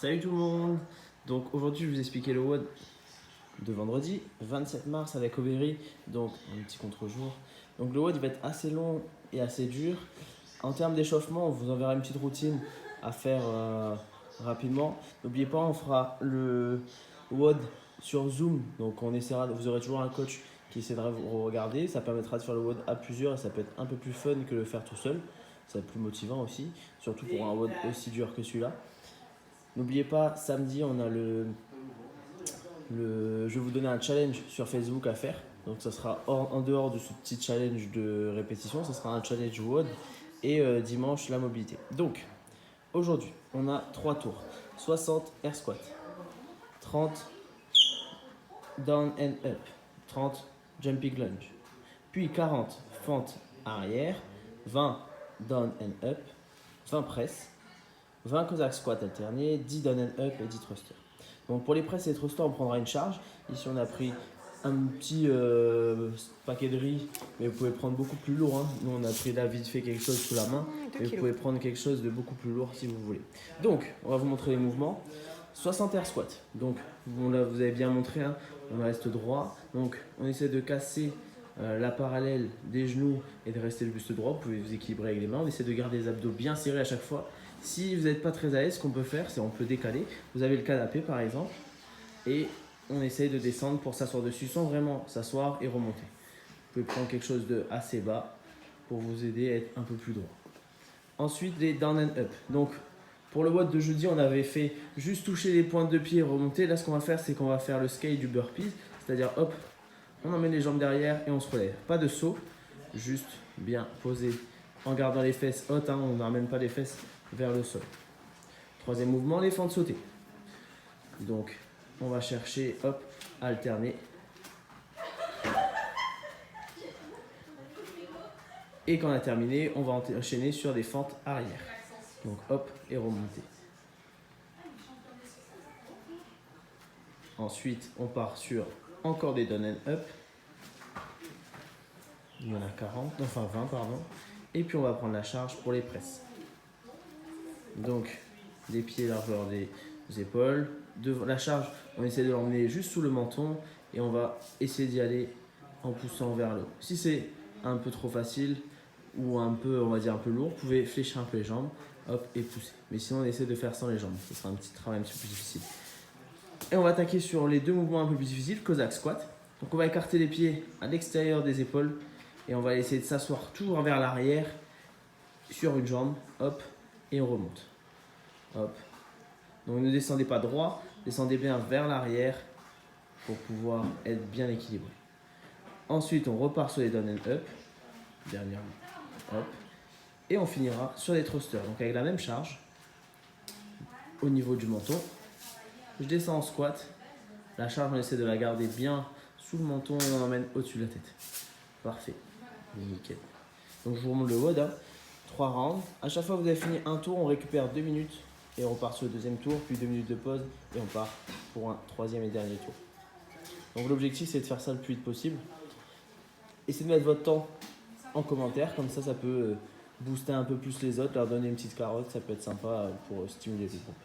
Salut tout le monde. Donc aujourd'hui je vais vous expliquer le WOD de vendredi 27 mars avec Oberry, donc un petit contre-jour. Donc le WOD il va être assez long et assez dur. En termes d'échauffement, on vous enverra une petite routine à faire rapidement. N'oubliez pas, on fera le WOD sur Zoom, donc on essaiera, vous aurez toujours un coach qui essaiera de vous regarder. Ça permettra de faire le WOD à plusieurs et ça peut être un peu plus fun que le faire tout seul. Ça va être plus motivant aussi, surtout pour un WOD aussi dur que celui-là. N'oubliez pas, samedi, on a je vais vous donner un challenge sur Facebook à faire. Donc ça sera en dehors de ce petit challenge de répétition, ça sera un challenge WOD et dimanche la mobilité. Donc aujourd'hui, on a 3 tours. 60 air squat, 30 down and up, 30 jumping lunge, puis 40 fente arrière, 20 down and up, 20 press, 20 Cossack squat alternés, 10 down and up et 10 thrusters. Donc pour les presses et les thrusters, on prendra une charge. Ici, on a pris un petit paquet de riz, mais vous pouvez prendre beaucoup plus lourd. Hein. Nous, on a pris là vite fait quelque chose sous la main, mais vous pouvez prendre quelque chose de beaucoup plus lourd si vous voulez. Donc, on va vous montrer les mouvements. 60 air squat. Donc, bon, là, vous avez bien montré, hein. On reste droit. Donc, on essaie de casser la parallèle des genoux et de rester le buste droit. Vous pouvez vous équilibrer avec les mains. On essaie de garder les abdos bien serrés à chaque fois. Si vous n'êtes pas très à l'aise, ce qu'on peut faire, c'est on peut décaler. Vous avez le canapé par exemple et on essaye de descendre pour s'asseoir dessus sans vraiment s'asseoir et remonter. Vous pouvez prendre quelque chose de assez bas pour vous aider à être un peu plus droit. Ensuite, les down and up. Donc, pour le WOD de jeudi, on avait fait juste toucher les pointes de pied et remonter. Là, ce qu'on va faire, c'est qu'on va faire le scale du burpees. C'est-à-dire, hop, on emmène les jambes derrière et on se relève. Pas de saut, juste bien posé en gardant les fesses hautes. Hein, on n'emmène pas les fesses vers le sol. Troisième mouvement, les fentes sautées. Donc, on va chercher, hop, alterner. Et quand on a terminé, on va enchaîner sur des fentes arrière. Donc, hop, et remonter. Ensuite, on part sur encore des down and up. Il y en a 40, enfin 20, pardon. Et puis, on va prendre la charge pour les presses. Donc, des pieds largeur des épaules. La charge, on essaie de l'emmener juste sous le menton et on va essayer d'y aller en poussant vers le haut. Si c'est un peu trop facile ou un peu, on va dire un peu lourd, vous pouvez fléchir un peu les jambes, hop, et pousser. Mais sinon, on essaie de faire sans les jambes. Ce sera un petit travail un petit peu plus difficile. Et on va attaquer sur les deux mouvements un peu plus difficiles, Cossack squat. Donc, on va écarter les pieds à l'extérieur des épaules et on va essayer de s'asseoir toujours vers l'arrière sur une jambe, hop, et on remonte. Hop. Donc ne descendez pas droit, descendez bien vers l'arrière pour pouvoir être bien équilibré. Ensuite, on repart sur les down and up. Dernièrement. Hop. Et on finira sur les thrusters. Donc avec la même charge au niveau du menton. Je descends en squat. La charge, on essaie de la garder bien sous le menton et on emmène au-dessus de la tête. Parfait. Nickel. Donc je vous remonte le WOD. Hein. 3 rounds. À chaque fois que vous avez fini un tour, on récupère 2 minutes. Et on repart sur le deuxième tour, puis 2 minutes de pause et on part pour un troisième et dernier tour. Donc l'objectif c'est de faire ça le plus vite possible. Essayez de mettre votre temps en commentaire, comme ça peut booster un peu plus les autres, leur donner une petite carotte, ça peut être sympa pour stimuler le groupe.